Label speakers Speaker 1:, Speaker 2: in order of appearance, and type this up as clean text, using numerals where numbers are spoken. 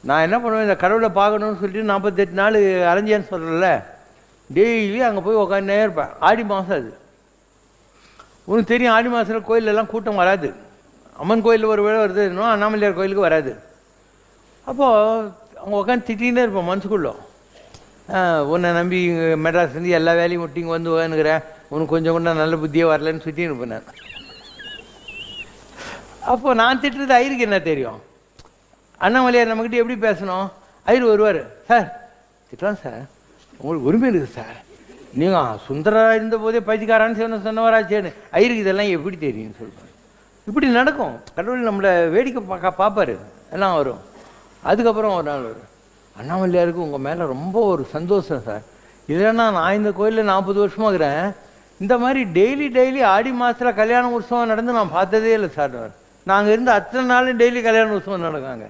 Speaker 1: நான் என்ன பண்ணுவேன், இந்த கடவுளை பார்க்கணுன்னு சொல்லிட்டு 48 நாள் அலைஞ்சேன்னு சொல்கிறேன்ல, டெய்லி அங்கே போய் உட்காந்துனே இருப்பேன். ஆடி மாதம் அது. உனக்கு தெரியும், ஆடி மாதத்தில் கோயிலெல்லாம் கூட்டம் வராது. அம்மன் கோயிலில் ஒரு வேளை வருது, இன்னும் அண்ணாமலையார் கோயிலுக்கு வராது. அப்போது அவங்க உட்காந்து திட்டிகிட்டே இருப்போம் மனசுக்குள்ளே, உன்னை நம்பி மெட்ராஸ்லேருந்து எல்லா வேலையும் விட்டு இங்கே வந்து உட்காந்துக்கிறேன், உனக்கு கொஞ்சம் கூட நல்ல புத்தியே வரலன்னு சுற்றின்னு இருப்பேன் நான். அப்போது நான் திட்டுறது ஐயருக்கு என்ன தெரியும்? அண்ணாமலையார் நம்மக்கிட்ட எப்படி பேசணும்? ஐயர் வருவார், சார் திட்டலாம் சார், உங்களுக்கு உரிமை இருக்குது சார், நீங்கள் சுந்தராக இருந்த போதே பைத்தியக்காரான்னு சொன்னவராச்சேன்னு. ஐயருக்கு இதெல்லாம் எப்படி தெரியும்னு சொல்லுவார். இப்படி நடக்கும். கடவுள் நம்மளை வேடிக்கை பார்ப்பார், எல்லாம் வரும். அதுக்கப்புறம் ஒரு நாள் வரும், அண்ணாமலையாருக்கு உங்கள் மேலே ரொம்ப ஒரு சந்தோஷம் சார், இல்லைன்னா நான் இந்த கோயிலில் 40 வருஷமாக இருக்கிறேன், இந்த மாதிரி டெய்லி ஆடி மாதத்தில் கல்யாண உற்சவம் நடந்து நான் பார்த்ததே இல்லை சார். நாங்கள் இருந்த அத்தனை நாளும் டெய்லி கல்யாண உற்சவம் நடக்காங்க.